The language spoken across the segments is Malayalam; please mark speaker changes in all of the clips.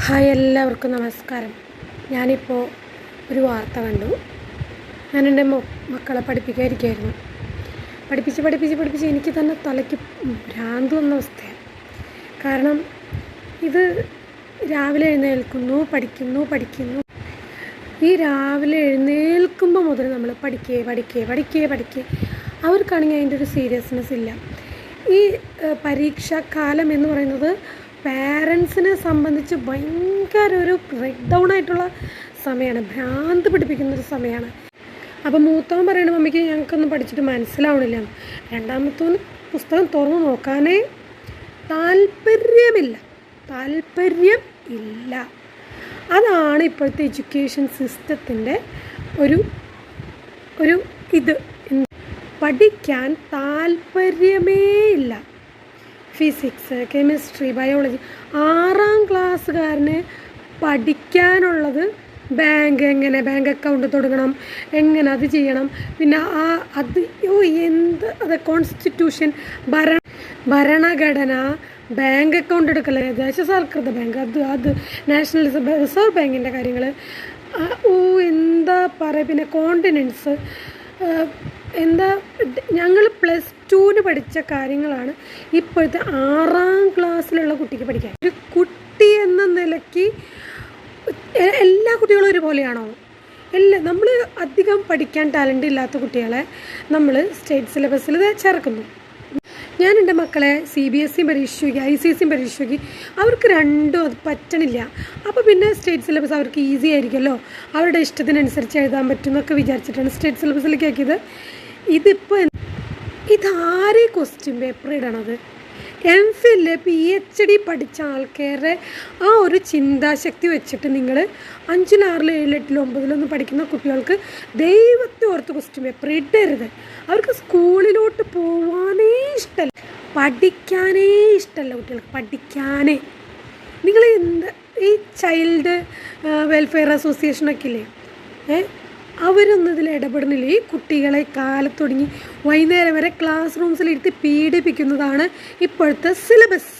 Speaker 1: ഹായ്, എല്ലാവർക്കും നമസ്കാരം. ഞാനിപ്പോൾ ഒരു വാർത്ത കണ്ടു. ഞാൻ എൻ്റെ മക്കളെ പഠിപ്പിക്കാതിരിക്കുകയായിരുന്നു. പഠിപ്പിച്ച് എനിക്ക് തന്നെ തലയ്ക്ക് ഭ്രാന്ത് വന്ന അവസ്ഥയാണ്. കാരണം ഇത് രാവിലെ എഴുന്നേൽക്കുന്നു, പഠിക്കുന്നു. ഈ രാവിലെ എഴുന്നേൽക്കുമ്പോൾ മുതൽ നമ്മൾ പഠിക്കേ. അവർക്കാണെങ്കിൽ അതിൻ്റെ ഒരു സീരിയസ്നെസ് ഇല്ല. ഈ പരീക്ഷാക്കാലം എന്ന് പറയുന്നത് പാരൻസിനെ സംബന്ധിച്ച് ഭയങ്കര ഒരു ബ്രേക്ക് ഡൗൺ ആയിട്ടുള്ള സമയമാണ്, ഭ്രാന്ത് പിടിപ്പിക്കുന്നൊരു സമയമാണ്. അപ്പോൾ മൂത്തവൻ പറയണ മമ്മിക്ക് ഞങ്ങൾക്കൊന്നും പഠിച്ചിട്ട് മനസ്സിലാവണില്ല. രണ്ടാമത്തവന് പുസ്തകം തുറന്ന് നോക്കാനേ താല്പര്യം ഇല്ല. അതാണ് ഇപ്പോഴത്തെ എഡ്യൂക്കേഷൻ സിസ്റ്റത്തിൻ്റെ ഒരു ഇത്. പഠിക്കാൻ താല്പര്യമേ ഇല്ല. ഫിസിക്സ്, കെമിസ്ട്രി, ബയോളജി 6ാം ക്ലാസ്സുകാരന് പഠിക്കാനുള്ളത് ബാങ്ക് അക്കൗണ്ട് തുടങ്ങണം, എങ്ങനെ അത് ചെയ്യണം, പിന്നെ അത് കോൺസ്റ്റിറ്റ്യൂഷൻ, ഭരണഘടന, ബാങ്ക് അക്കൗണ്ട് എടുക്കല്, ദേശസാൽകൃത ബാങ്ക്, അത് നാഷണൽ റിസർവ് ബാങ്കിൻ്റെ കാര്യങ്ങൾ, എന്താ പറയുക, പിന്നെ കോണ്ടിനൻസ്, ഞങ്ങൾ +2 പഠിച്ച കാര്യങ്ങളാണ് ഇപ്പോഴത്തെ 6ാം ക്ലാസ്സിലുള്ള കുട്ടിക്ക് പഠിക്കാൻ. ഒരു കുട്ടി എന്ന നിലയ്ക്ക് എല്ലാ കുട്ടികളും ഒരുപോലെയാണോ? നമ്മൾ അധികം പഠിക്കാൻ ടാലൻ്റ് ഇല്ലാത്ത കുട്ടികളെ നമ്മൾ സ്റ്റേറ്റ് സിലബസിൽ ചേർക്കുന്നു. ഞാൻ എൻ്റെ മക്കളെ CBSE പരീക്ഷയ്ക്ക്, ICSE പരീക്ഷയ്ക്ക് അവർക്ക് രണ്ടും അത് പറ്റണില്ല. അപ്പോൾ പിന്നെ സ്റ്റേറ്റ് സിലബസ് അവർക്ക് ഈസി ആയിരിക്കുമല്ലോ, അവരുടെ ഇഷ്ടത്തിനനുസരിച്ച് എഴുതാൻ പറ്റും എന്നൊക്കെ വിചാരിച്ചിട്ടാണ് സ്റ്റേറ്റ് സിലബസിലേക്ക് ആക്കിയത്. ഇതാരെ ക്വസ്റ്റ്യൻ പേപ്പർ ഇടണത്? MPhil PhD പഠിച്ച ആൾക്കാരുടെ ആ ഒരു ചിന്താശക്തി വെച്ചിട്ട് നിങ്ങൾ 5, 6, 7, 8, 9 പഠിക്കുന്ന കുട്ടികൾക്ക് ദൈവത്തെ ഓർത്ത് ക്വസ്റ്റ്യൻ പേപ്പർ ഇടരുത്. അവർക്ക് സ്കൂളിലോട്ട് പോവാനേ ഇഷ്ടമല്ല, പഠിക്കാനേ ഇഷ്ടമല്ല കുട്ടികൾക്ക്, പഠിക്കാനേ. നിങ്ങൾ ഈ ചൈൽഡ് വെൽഫെയർ അസോസിയേഷനൊക്കെ ഇല്ലേ, അവരൊന്നും ഇതിൽ ഇടപെടുന്നില്ല. ഈ കുട്ടികളെ കാലത്തൊടുങ്ങി വൈകുന്നേരം വരെ ക്ലാസ് റൂംസിലിരുത്തി പീഡിപ്പിക്കുന്നതാണ് ഇപ്പോഴത്തെ സിലബസ്.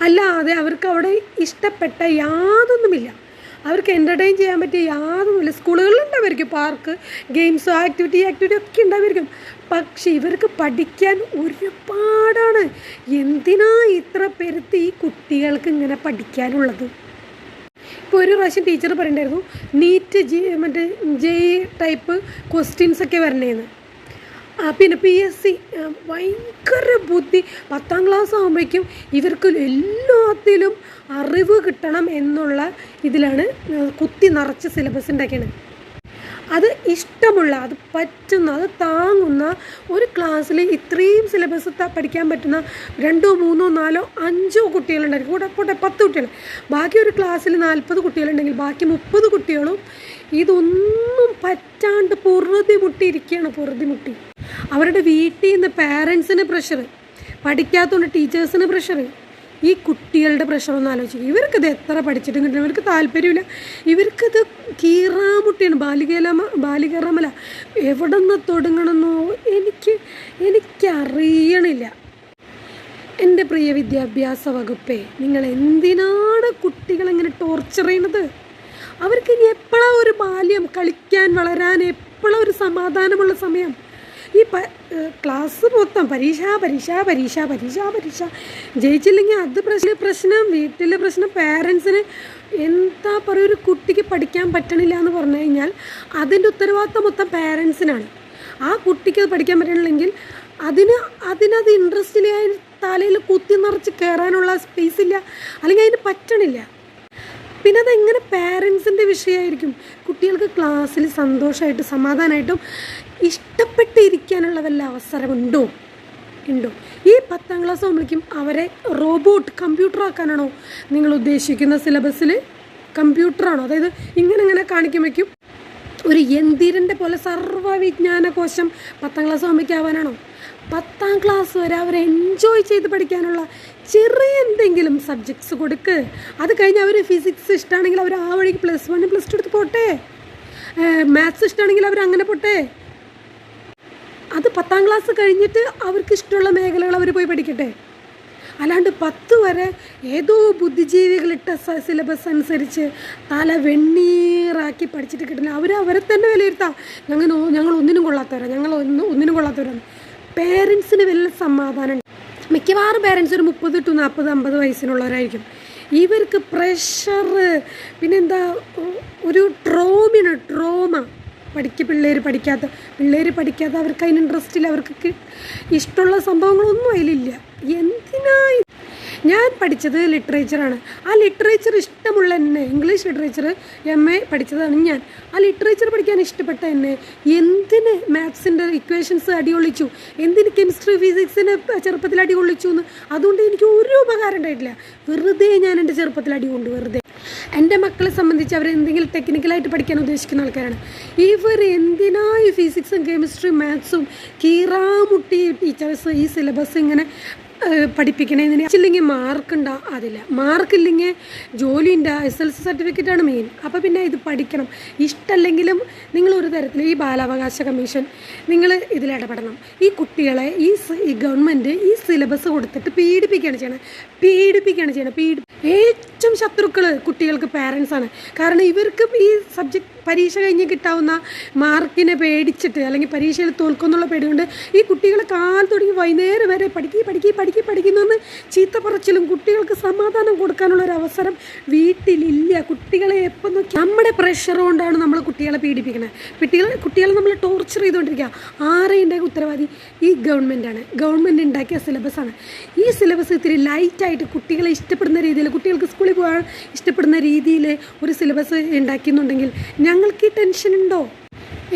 Speaker 1: അല്ലാതെ അവർക്ക് അവിടെ ഇഷ്ടപ്പെട്ട യാതൊന്നുമില്ല, അവർക്ക് എൻ്റർടൈൻ ചെയ്യാൻ പറ്റിയ യാതൊന്നുമില്ല. സ്കൂളുകളിലുണ്ടാവുമായിരിക്കും പാർക്ക്, ഗെയിംസോ ആക്ടിവിറ്റി ഒക്കെ ഉണ്ടാവുമായിരിക്കും. പക്ഷേ ഇവർക്ക് പഠിക്കാൻ ഒരുപാടാണ്. എന്തിനാ ഇത്ര പെരുത്ത് ഈ കുട്ടികൾക്ക് ഇങ്ങനെ പഠിക്കാനുള്ളത്? ഇപ്പോൾ ഒരു പ്രാവശ്യം ടീച്ചർ പറയണ്ടായിരുന്നു, നീറ്റ് JEE ടൈപ്പ് ക്വസ്റ്റ്യൻസൊക്കെ വരണേന്ന്. പിന്നെ PSC ഭയങ്കര ബുദ്ധി. 10ാം ക്ലാസ് ആകുമ്പോഴേക്കും ഇവർക്ക് എല്ലാത്തിലും അറിവ് കിട്ടണം എന്നുള്ള ഇതിലാണ് കുത്തി നിറച്ച് സിലബസ് ഉണ്ടാക്കിയത്. അത് ഇഷ്ടമുള്ള, അത് പറ്റുന്ന, അത് താങ്ങുന്ന ഒരു ക്ലാസ്സിൽ ഇത്രയും സിലബസ് പഠിക്കാൻ പറ്റുന്ന 2, 3, 4, 5 കുട്ടികളുണ്ടായിരിക്കും. പോട്ടെ 10 കുട്ടികൾ. ബാക്കി ഒരു ക്ലാസ്സിൽ 40 കുട്ടികളുണ്ടെങ്കിൽ ബാക്കി 30 കുട്ടികളും ഇതൊന്നും പറ്റാണ്ട് പൊറുതി മുട്ടി. അവരുടെ വീട്ടിൽ നിന്ന് പാരൻസിന് പ്രഷർ, പഠിക്കാത്തതുകൊണ്ട് ടീച്ചേഴ്സിന് പ്രഷർ, ഈ കുട്ടികളുടെ പ്രഷറൊന്നും ആലോചിക്കും. ഇവർക്കിത് എത്ര പഠിച്ചിട്ടും കിട്ടും, ഇവർക്ക് താല്പര്യമില്ല. ഇവർക്കിത് കീറാമുട്ടിയാണ്, ബാലികറമല. എവിടെ നിന്ന് തുടങ്ങണമെന്നോ എനിക്കറിയണില്ല. എൻ്റെ പ്രിയ വിദ്യാഭ്യാസ വകുപ്പേ, നിങ്ങൾ എന്തിനാണ് കുട്ടികളെങ്ങനെ ടോർച്ചർ ചെയ്യുന്നത്? അവർക്ക് ഇനി എപ്പോഴാണ് ഒരു ബാല്യം, കളിക്കാൻ, വളരാൻ എപ്പോഴാണ് ഒരു സമാധാനമുള്ള സമയം? ഈ ക്ലാസ് മൊത്തം പരീക്ഷ, ജയിച്ചില്ലെങ്കിൽ അത് പ്രശ്നം, വീട്ടിലെ പ്രശ്നം, പാരൻസിന് എന്താ പറയുക, ഒരു കുട്ടിക്ക് പഠിക്കാൻ പറ്റണില്ല എന്ന് പറഞ്ഞു കഴിഞ്ഞാൽ അതിൻ്റെ ഉത്തരവാദിത്തം മൊത്തം പാരൻസിനാണ്. ആ കുട്ടിക്ക് അത് പഠിക്കാൻ പറ്റണില്ലെങ്കിൽ അതിനത് ഇൻട്രസ്റ്റിൽ തലയിൽ കുത്തി നിറച്ച് കയറാനുള്ള സ്പേസ് ഇല്ല, അല്ലെങ്കിൽ അതിന് പറ്റണില്ല. പിന്നെ അതെങ്ങനെ പാരൻസിൻ്റെ വിഷയമായിരിക്കും. കുട്ടികൾക്ക് ക്ലാസ്സിൽ സന്തോഷമായിട്ടും സമാധാനമായിട്ടും ഇഷ്ടപ്പെട്ടിരിക്കാനുള്ള വല്ല അവസരമുണ്ടോ? ഈ 10ാം ക്ലാസ് ആകുമ്പോഴേക്കും അവരെ കമ്പ്യൂട്ടർ ആക്കാനാണോ നിങ്ങൾ ഉദ്ദേശിക്കുന്ന? സിലബസിൽ കമ്പ്യൂട്ടറാണോ? അതായത് ഇങ്ങനെ കാണിക്കുമ്പോഴേക്കും ഒരു യന്ത്രൻ്റെ പോലെ സർവ്വവിജ്ഞാനകോശം 10ാം ക്ലാസ് ആകുമ്പോഴേക്കും ആവാനാണോ? 10ാം ക്ലാസ് വരെ അവരെ എൻജോയ് ചെയ്ത് പഠിക്കാനുള്ള ചെറിയ എന്തെങ്കിലും സബ്ജക്ട്സ് കൊടുക്ക്. അത് കഴിഞ്ഞ് അവർ ഫിസിക്സ് ഇഷ്ടമാണെങ്കിൽ അവർ ആ വഴിക്ക് +1, +2 എടുത്ത് പോട്ടെ. മാത്സ് ഇഷ്ടമാണെങ്കിൽ അവർ അങ്ങനെ പോട്ടെ. അത് 10ാം ക്ലാസ് കഴിഞ്ഞിട്ട് അവർക്ക് ഇഷ്ടമുള്ള മേഖലകൾ അവർ പോയി പഠിക്കട്ടെ. അല്ലാണ്ട് 10 വരെ ഏതോ ബുദ്ധിജീവികളിട്ട സിലബസ് അനുസരിച്ച് തല വെണ്ണീറാക്കി പഠിച്ചിട്ട് കിട്ടുന്ന അവരെ തന്നെ വിലയിരുത്താം. ഞങ്ങൾ ഒന്നിനും കൊള്ളാത്തവരാണ്, ഒന്നിനും കൊള്ളാത്തവരാണ്. പേരൻസിന് വലിയ സമാധാനം. മിക്കവാറും പേരൻസ് ഒരു 30 to 40, 50 വയസ്സിനുള്ളവരായിരിക്കും. ഇവർക്ക് പ്രഷർ, പിന്നെന്താ ഒരു ട്രോമ. പിള്ളേർ പഠിക്കാത്ത അവർക്ക് അതിന് ഇൻട്രസ്റ്റ് ഇല്ല, അവർക്ക് ഇഷ്ടമുള്ള സംഭവങ്ങളൊന്നും അതിലില്ല. എന്തിനാ? ഞാൻ പഠിച്ചത് ലിറ്ററേച്ചറാണ്. ആ ലിറ്ററേച്ചർ ഇഷ്ടമുള്ള എന്നെ, ഇംഗ്ലീഷ് ലിറ്ററേച്ചർ MA പഠിച്ചതാണ് ഞാൻ. ആ ലിറ്ററേച്ചർ പഠിക്കാൻ ഇഷ്ടപ്പെട്ട എന്നെ എന്തിന് മാത്സിൻ്റെ ഇക്വേഷൻസ് അടികൊള്ളിച്ചു, എന്തിന് കെമിസ്ട്രി ഫിസിക്സിന് ചെറുപ്പത്തിൽ അടികൊള്ളിച്ചു എന്ന്. അതുകൊണ്ട് എനിക്ക് ഒരു ഉപകാരം ഉണ്ടായിട്ടില്ല. വെറുതെ ഞാൻ എൻ്റെ ചെറുപ്പത്തിൽ അടികൊണ്ട് വെറുതെ. എൻ്റെ മക്കളെ സംബന്ധിച്ച് അവർ എന്തെങ്കിലും ടെക്നിക്കലായിട്ട് പഠിക്കാൻ ഉദ്ദേശിക്കുന്ന ആൾക്കാരാണ്. ഇവർ എന്തിനാ ഈ ഫിസിക്സും കെമിസ്ട്രിയും മാത്സും കീറാമുട്ടി ടീച്ചേഴ്സ് ഈ സിലബസ് ഇങ്ങനെ പഠിപ്പിക്കണേന്ന് ഇല്ലെങ്കിൽ മാർക്കുണ്ടാവും. അതില്ല, മാർക്കില്ലെങ്കിൽ ജോലിൻ്റെ SLC സർട്ടിഫിക്കറ്റാണ് മെയിൻ. അപ്പോൾ പിന്നെ ഇത് പഠിക്കണം. ഇഷ്ടമല്ലെങ്കിലും നിങ്ങളൊരു തരത്തിൽ ഈ ബാലാവകാശ കമ്മീഷൻ നിങ്ങൾ ഇതിലിടപെടണം. ഈ കുട്ടികളെ ഈ ഗവൺമെൻറ് ഈ സിലബസ് കൊടുത്തിട്ട് പീഡിപ്പിക്കുകയാണ് ചെയ്യണം. ഏറ്റവും ശത്രുക്കൾ കുട്ടികൾക്ക് പാരൻസാണ്. കാരണം ഇവർക്ക് ഈ സബ്ജക്റ്റ് പരീക്ഷ കഴിഞ്ഞ് കിട്ടാവുന്ന മാർക്കിനെ പേടിച്ചിട്ട് അല്ലെങ്കിൽ പരീക്ഷയിൽ തോൽക്കുന്നുള്ള പേടികൊണ്ട് ഈ കുട്ടികളെ കാൽ തുടങ്ങി വൈകുന്നേരം വരെ പഠിക്കുന്നെന്ന് ചീത്ത പറച്ചിലും കുട്ടികൾക്ക് സമാധാനം കൊടുക്കാനുള്ളൊരവസരം വീട്ടിലില്ല. കുട്ടികളെ എപ്പം നോക്കി നമ്മുടെ പ്രഷർ കൊണ്ടാണ് നമ്മൾ കുട്ടികളെ പീഡിപ്പിക്കുന്നത്. കുട്ടികളെ നമ്മൾ ടോർച്ചർ ചെയ്തുകൊണ്ടിരിക്കുക. ആരെയുടെ ഉത്തരവാദി? ഈ ഗവൺമെൻറ്റാണ്. ഗവൺമെൻറ് ഉണ്ടാക്കിയ സിലബസാണ്. ഈ സിലബസ് ഇത്തിരി ലൈറ്റായിട്ട് കുട്ടികളെ ഇഷ്ടപ്പെടുന്ന രീതിയിൽ, കുട്ടികൾക്ക് സ്കൂളിൽ പോകാൻ ഇഷ്ടപ്പെടുന്ന രീതിയിൽ ഒരു സിലബസ് ഉണ്ടാക്കിയെന്നുണ്ടെങ്കിൽ ഞങ്ങൾക്ക് ഈ ടെൻഷൻ ഉണ്ടോ?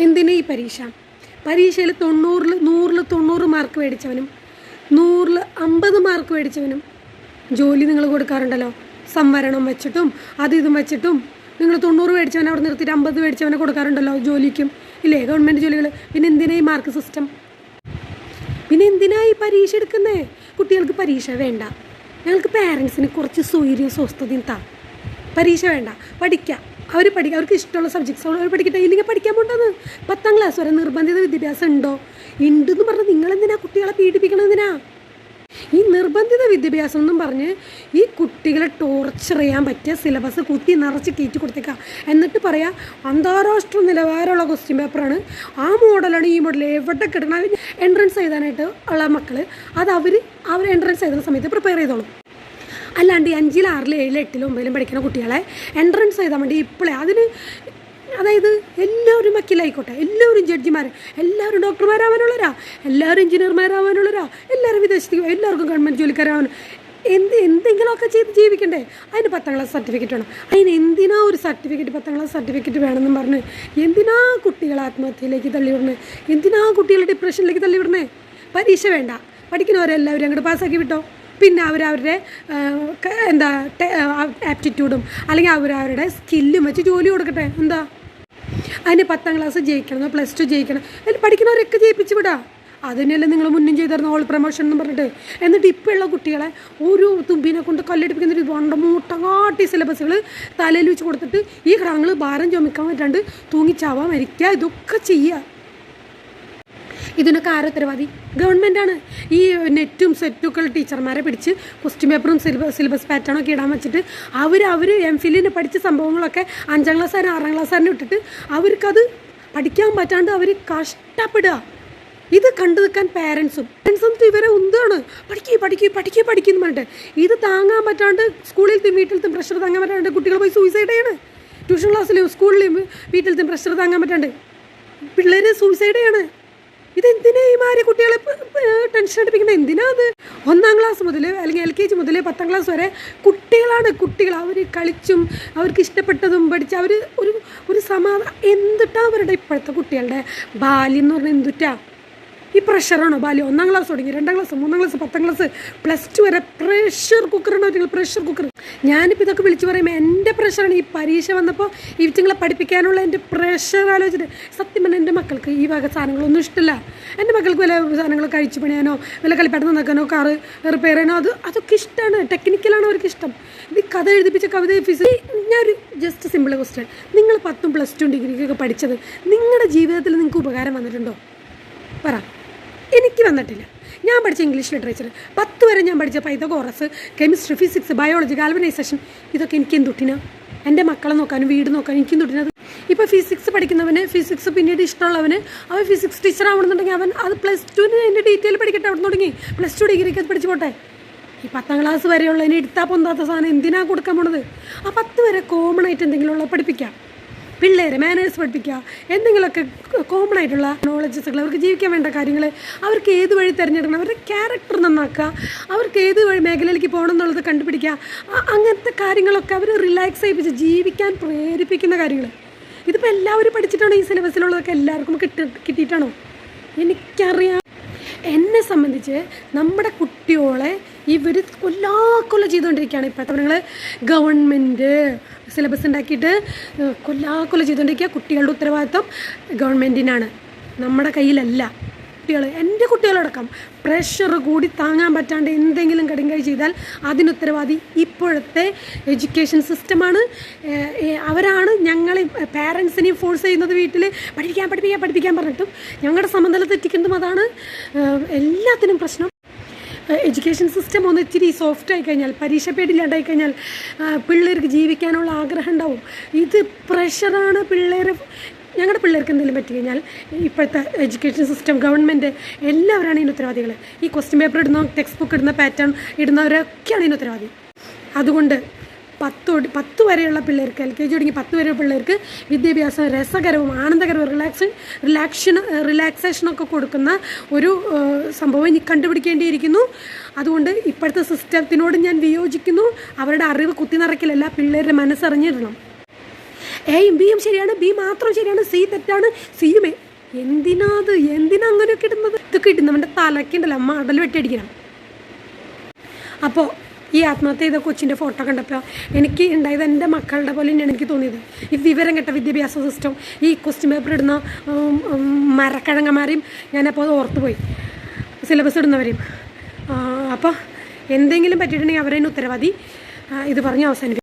Speaker 1: എന്തിനാ ഈ പരീക്ഷയിൽ 100 മാർക്ക് മേടിച്ചവനും 150 മാർക്ക് മേടിച്ചവനും ജോലി നിങ്ങൾ കൊടുക്കാറുണ്ടല്ലോ. സംവരണം വെച്ചിട്ടും ഇതും വെച്ചിട്ടും നിങ്ങൾ 90 മേടിച്ചവനെ അവിടെ നിർത്തിയിട്ട് 50 മേടിച്ചവനെ കൊടുക്കാറുണ്ടല്ലോ ജോലിക്കും, ഇല്ലേ? ഗവൺമെൻറ് ജോലികൾ. പിന്നെ എന്തിനാ ഈ മാർക്ക് സിസ്റ്റം? പിന്നെ എന്തിനാ ഈ പരീക്ഷ എടുക്കുന്നേ? കുട്ടികൾക്ക് പരീക്ഷ വേണ്ട. ഞങ്ങൾക്ക് പാരൻസിന് കുറച്ച് സ്വസ്ഥതയും പരീക്ഷ വേണ്ട, അവർക്ക് ഇഷ്ടമുള്ള സബ്ജക്ട്സ് അവർ പഠിക്കട്ടെ. ഇല്ലെങ്കിൽ പഠിക്കാൻ പോകേണ്ടത് 10ാം ക്ലാസ് വരെ നിർബന്ധിത വിദ്യാഭ്യാസം ഉണ്ടെന്ന് പറഞ്ഞ് നിങ്ങളെന്തിനാ കുട്ടികളെ പീഡിപ്പിക്കണമെന്തിനാ? ഈ നിർബന്ധിത വിദ്യാഭ്യാസം എന്നും പറഞ്ഞ് ഈ കുട്ടികളെ ടോർച്ചർ ചെയ്യാൻ പറ്റിയ സിലബസ് കുത്തി നിറച്ച് കയറ്റി കൊടുത്തേക്കാം. എന്നിട്ട് പറയാം അന്താരാഷ്ട്ര നിലവാരമുള്ള ക്വസ്റ്റ്യൻ പേപ്പറാണ്, ആ മോഡലാണ് ഈ മോഡൽ. എവിടെ കിട്ടണം? എൻട്രൻസ് എഴുതാനായിട്ട് ഉള്ള മക്കൾ അത് അവർ എൻട്രൻസ് എഴുതുന്ന സമയത്ത് പ്രിപ്പയർ ചെയ്തോളും. അല്ലാണ്ട് 5, 6, 7, 8, 9 പഠിക്കുന്ന കുട്ടികളെ എൻട്രൻസ് ചെയ്താൽ വേണ്ടി ഇപ്പോഴേ അതായത് എല്ലാവരും വക്കീലായിക്കോട്ടെ, എല്ലാവരും ജഡ്ജിമാർ, എല്ലാവരും ഡോക്ടർമാരാവാനുള്ളവരാ, എല്ലാവരും എഞ്ചിനീയർമാരാവാനുള്ളവരാ, എല്ലാവരും വിദേശത്തേക്ക്, എല്ലാവർക്കും ഗവൺമെൻറ് ജോലിക്കാരാവാനും എന്തെങ്കിലുമൊക്കെ ചെയ്ത് ജീവിക്കണ്ടേ? അതിന് 10ാം ക്ലാസ് സർട്ടിഫിക്കറ്റ് വേണം. എന്തിനാ ഒരു സർട്ടിഫിക്കറ്റ്, 10ാം ക്ലാസ് സർട്ടിഫിക്കറ്റ് വേണമെന്നും പറഞ്ഞ് എന്തിനാ കുട്ടികളെ ആത്മഹത്യയിലേക്ക് തള്ളിവിടണേ? എന്തിനാ കുട്ടികളെ ഡിപ്രഷനിലേക്ക് തള്ളിവിടണേ? പരീക്ഷ വേണ്ട, പഠിക്കുന്നവരെല്ലാവരും അങ്ങോട്ട് പാസ്സാക്കി വിട്ടോ. പിന്നെ അവരവരുടെ ആപ്റ്റിറ്റ്യൂഡും അല്ലെങ്കിൽ അവരവരുടെ സ്കില്ലും വെച്ച് ജോലി കൊടുക്കട്ടെ. എന്താ അതിന് 10ാം ക്ലാസ് ജയിക്കണം, +2 ജയിക്കണം, അതിൽ പഠിക്കുന്നവരൊക്കെ ജയിപ്പിച്ച് വിടാം. അതിനെല്ലാം നിങ്ങൾ മുന്നും ചെയ്തിരുന്ന ഓൾ പ്രൊമോഷൻ എന്ന് പറഞ്ഞിട്ട്. എന്നിട്ട് ഇപ്പോഴുള്ള കുട്ടികളെ ഒരു തുമ്പിനെ കൊണ്ട് കല്ലെടുപ്പിക്കുന്ന ഒരു മൂട്ടങ്ങാട്ടി സിലബസുകൾ തലയിൽ വെച്ച് കൊടുത്തിട്ട് ഈ കിടങ്ങൾ ഭാരം ചുമക്കാൻ പറ്റാണ്ട് തൂങ്ങിച്ചാവാൻ മരിക്കുക, ഇതൊക്കെ ചെയ്യുക. ഇതിനൊക്കെ ആരോ ഉത്തരവാദി? ഗവൺമെൻറ്റാണ്. ഈ നെറ്റും സെറ്റുമൊക്കെ ടീച്ചർമാരെ പിടിച്ച് ക്വസ്റ്റ്യൻ പേപ്പറും സിലബസ് പാറ്റേണൊക്കെ ഇടാൻ വെച്ചിട്ട് അവർ MPhil പഠിച്ച സംഭവങ്ങളൊക്കെ 5ാം ക്ലാസ്സുകാരൻ 6ാം ക്ലാസ്സുകാരനെ ഇട്ടിട്ട് അവർക്കത് പഠിക്കാൻ പറ്റാണ്ട് അവർ കഷ്ടപ്പെടുക. ഇത് കണ്ടു നിൽക്കാൻ പാരൻസും ഇവരെ എന്താണ് പഠിക്കുന്നു പറഞ്ഞിട്ട് ഇത് താങ്ങാൻ പറ്റാണ്ട് സ്കൂളിലത്തെയും വീട്ടിലത്തെയും പ്രഷർ താങ്ങാൻ പറ്റാണ്ട് കുട്ടികൾ പോയി സൂയിസൈഡ് ചെയ്യാണ്. ട്യൂഷൻ ക്ലാസ്സിലും സ്കൂളിലെയും വീട്ടിലത്തെയും പ്രഷർ താങ്ങാൻ പറ്റാണ്ട് പിള്ളേർ സൂയിസൈഡ് ചെയ്യാണ്. ഇതെന്തിനാ ഈ മാതിരി കുട്ടികളെ ടെൻഷൻ അടിപ്പിക്കുന്നത്? എന്തിനാ അത്? 1ാം ക്ലാസ് മുതൽ അല്ലെങ്കിൽ LKG മുതൽ 10ാം ക്ലാസ് വരെ കുട്ടികൾ അവർ കളിച്ചും അവർക്ക് ഇഷ്ടപ്പെട്ടതും പഠിച്ച് അവർ ഒരു സമാധാനം. എന്തിട്ടാ അവരുടെ ഇപ്പോഴത്തെ കുട്ടികളുടെ ബാല്യം എന്ന് പറഞ്ഞാൽ എന്തുറ്റാ? ഈ പ്രഷറാണോ ബാല്യം? 1ാം ക്ലാസ് തുടങ്ങി 2ാം ക്ലാസ് 3ാം ക്ലാസ് 10ാം ക്ലാസ് +2 വരെ പ്രഷർ കുക്കറാണ്. Pressure cooker. ഞാനിപ്പോൾ ഇതൊക്കെ വിളിച്ച് പറയുമ്പോൾ എൻ്റെ പ്രഷറാണ്. ഈ പരീക്ഷ വന്നപ്പോൾ ഇവറ്റുങ്ങളെ പഠിപ്പിക്കാനുള്ള എൻ്റെ പ്രഷർ ആലോചിച്ചിട്ട് സത്യം പറഞ്ഞാൽ എൻ്റെ മക്കൾക്ക് ഈ വക സാധനങ്ങളൊന്നും ഇഷ്ടമില്ല. എൻ്റെ മക്കൾക്ക് വല്ല സാധനങ്ങൾ കഴിച്ചു പണിയാനോ വല്ല കളിപ്പാട്ടം നന്നാക്കാനോ കാറ് റിപ്പയർ ചെയ്യാനോ അതൊക്കെ ഇഷ്ടമാണ്. ടെക്നിക്കലാണ് അവർക്ക് ഇഷ്ടം. ഇത് കഥ എഴുതിപ്പിച്ച കവിത ഞാനൊരു ജസ്റ്റ് സിമ്പിൾ ക്വസ്റ്റ്യൻ. നിങ്ങൾ 10ഉം +2 ഡിഗ്രിക്കൊക്കെ പഠിച്ചത് നിങ്ങളുടെ ജീവിതത്തിൽ നിങ്ങൾക്ക് ഉപകാരം വന്നിട്ടുണ്ടോ? പറ. എനിക്ക് വന്നിട്ടില്ല. ഞാൻ പഠിച്ച ഇംഗ്ലീഷ് ലിറ്ററേച്ചർ 10 വരെ ഞാൻ പഠിച്ച Pythagoras, chemistry, physics, biology, galvanisation, ഇതൊക്കെ എനിക്ക് എന്തുട്ടിനാ? എൻ്റെ മക്കളെ നോക്കാനും വീട് നോക്കാനും എനിക്ക് എന്തുട്ടിനത്? ഇപ്പോൾ ഫിസിക്സ് പഠിക്കുന്നവന്, ഫിസിക്സ് പിന്നീട് ഇഷ്ടമുള്ളവന് അവൻ ഫിസിക്സ് ടീച്ചർ ആവണമെന്നുണ്ടെങ്കിൽ അവൻ അത് +2 അതിൻ്റെ ഡീറ്റെയിൽ പഠിക്കട്ടെ. അവിടെ തുടങ്ങി +2 ഡിഗ്രിക്ക് അത് പഠിച്ചു പോട്ടെ. ഈ 10ാം ക്ലാസ് വരെയുള്ളതിന് എടുത്താൽ പൊന്താത്ത സാധനം എന്തിനാണ് കൊടുക്കാൻ പോണത്? ആ 10 വരെ കോമൺ ആയിട്ട് എന്തെങ്കിലും ഉള്ളത് പഠിപ്പിക്കാം. പിള്ളേരെ മാനേഴ്സ് പഠിപ്പിക്കുക, എന്തെങ്കിലുമൊക്കെ കോമൺ ആയിട്ടുള്ള നോളജസുകൾ, അവർക്ക് ജീവിക്കാൻ വേണ്ട കാര്യങ്ങൾ, അവർക്ക് ഏത് വഴി തിരഞ്ഞെടുക്കണം, അവരുടെ ക്യാരക്ടർ നന്നാക്കുക, അവർക്ക് ഏത് വഴി മേഖലയിലേക്ക് പോകണം എന്നുള്ളത് കണ്ടുപിടിക്കുക. അങ്ങനത്തെ കാര്യങ്ങളൊക്കെ അവർ റിലാക്സ് ചെയ്യിപ്പിച്ച് ജീവിക്കാൻ പ്രേരിപ്പിക്കുന്ന കാര്യങ്ങൾ. ഇതിപ്പോൾ എല്ലാവരും പഠിച്ചിട്ടാണോ ഈ സിലബസിലുള്ളതൊക്കെ എല്ലാവർക്കും കിട്ടിയിട്ടാണോ? എനിക്കറിയാം. എന്നെ സംബന്ധിച്ച് നമ്മുടെ കുട്ടികളെ ഇവർ കൊല്ലാക്കൊല്ല ചെയ്തുകൊണ്ടിരിക്കുകയാണ്. ഇപ്പോഴത്തെ നിങ്ങൾ ഗവൺമെൻറ് സിലബസ് ഉണ്ടാക്കിയിട്ട് കൊല്ലാക്കൊല്ല ചെയ്തുകൊണ്ടിരിക്കുക. കുട്ടികളുടെ ഉത്തരവാദിത്വം ഗവൺമെൻറ്റിനാണ്, നമ്മുടെ കയ്യിലല്ല. എൻ്റെ കുട്ടികളടക്കം പ്രഷർ കൂടി താങ്ങാൻ പറ്റാണ്ട് എന്തെങ്കിലും കടുങ്കൈ ചെയ്താൽ അതിനുത്തരവാദി ഇപ്പോഴത്തെ എഡ്യൂക്കേഷൻ സിസ്റ്റമാണ്. അവരാണ് ഞങ്ങളെ പാരൻസിനെയും ഫോഴ്സ് ചെയ്യുന്നത്. വീട്ടിൽ പഠിപ്പിക്കാൻ പറഞ്ഞിട്ടും ഞങ്ങളുടെ സമനില തെറ്റിക്കുന്നതും അതാണ്. എല്ലാത്തിനും പ്രശ്നം എഡ്യൂക്കേഷൻ സിസ്റ്റം ഒന്ന് ഇച്ചിരി സോഫ്റ്റ് ആയിക്കഴിഞ്ഞാൽ, പരീക്ഷ പേടിയില്ലാണ്ടായി കഴിഞ്ഞാൽ പിള്ളേർക്ക് ജീവിക്കാനുള്ള ആഗ്രഹം ഉണ്ടാവും. ഇത് പ്രഷറാണ്. ഞങ്ങളുടെ പിള്ളേർക്ക് എന്തെങ്കിലും പറ്റി കഴിഞ്ഞാൽ ഇപ്പോഴത്തെ എഡ്യൂക്കേഷൻ സിസ്റ്റം, ഗവൺമെൻറ് എല്ലാവരാണ് ഇതിന് ഉത്തരവാദികൾ. ഈ ക്വസ്റ്റ്യൻ പേപ്പർ ഇടുന്ന, ടെക്സ്റ്റ് ബുക്ക് ഇടുന്ന, പാറ്റേൺ ഇടുന്നവരൊക്കെയാണ് ഇതിന് ഉത്തരവാദി. അതുകൊണ്ട് 10 വരെയുള്ള പിള്ളേർക്ക്, LKG തുടങ്ങി 10 വരെയുള്ള പിള്ളേർക്ക് വിദ്യാഭ്യാസം രസകരവും ആനന്ദകരവും റിലാക്സേഷനൊക്കെ കൊടുക്കുന്ന ഒരു സംഭവം ഇനി കണ്ടുപിടിക്കേണ്ടിയിരിക്കുന്നു. അതുകൊണ്ട് ഇപ്പോഴത്തെ സിസ്റ്റത്തിനോട് ഞാൻ വിയോജിക്കുന്നു. അവരുടെ അറിവ് കുത്തി നിറയ്ക്കലല്ല, പിള്ളേരുടെ മനസ്സറിഞ്ഞിടണം. എയും ബിയും ശരിയാണ്, ബി മാത്രം ശരിയാണ്, സി തെറ്റാണ്, സിയും എന്തിനാ അങ്ങനെയൊക്കെ ഇടുന്നത്? ഇതൊക്കെ ഇടുന്നവൻ്റെ തലക്കുണ്ടല്ലോ മടൽ വെട്ടിയടിക്കണം. അപ്പോൾ ഈ ആത്മഹത്യ ചെയ്ത കൊച്ചിൻ്റെ ഫോട്ടോ കണ്ടപ്പോൾ എനിക്ക് ഉണ്ടായത് എൻ്റെ മക്കളുടെ പോലെ തന്നെയാണ് എനിക്ക് തോന്നിയത്. ഈ വിവരം കെട്ട വിദ്യാഭ്യാസ സിസ്റ്റം, ഈ ക്വസ്റ്റ്യൻ പേപ്പർ ഇടുന്ന മരക്കഴങ്ങന്മാരെയും ഞാനപ്പോൾ ഓർത്തുപോയി, സിലബസ് ഇടുന്നവരെയും. അപ്പോൾ എന്തെങ്കിലും പറ്റിയിട്ടുണ്ടെങ്കിൽ അവരെ ഉത്തരവാദി. ഇത് പറഞ്ഞ് അവസാനിപ്പിക്കും.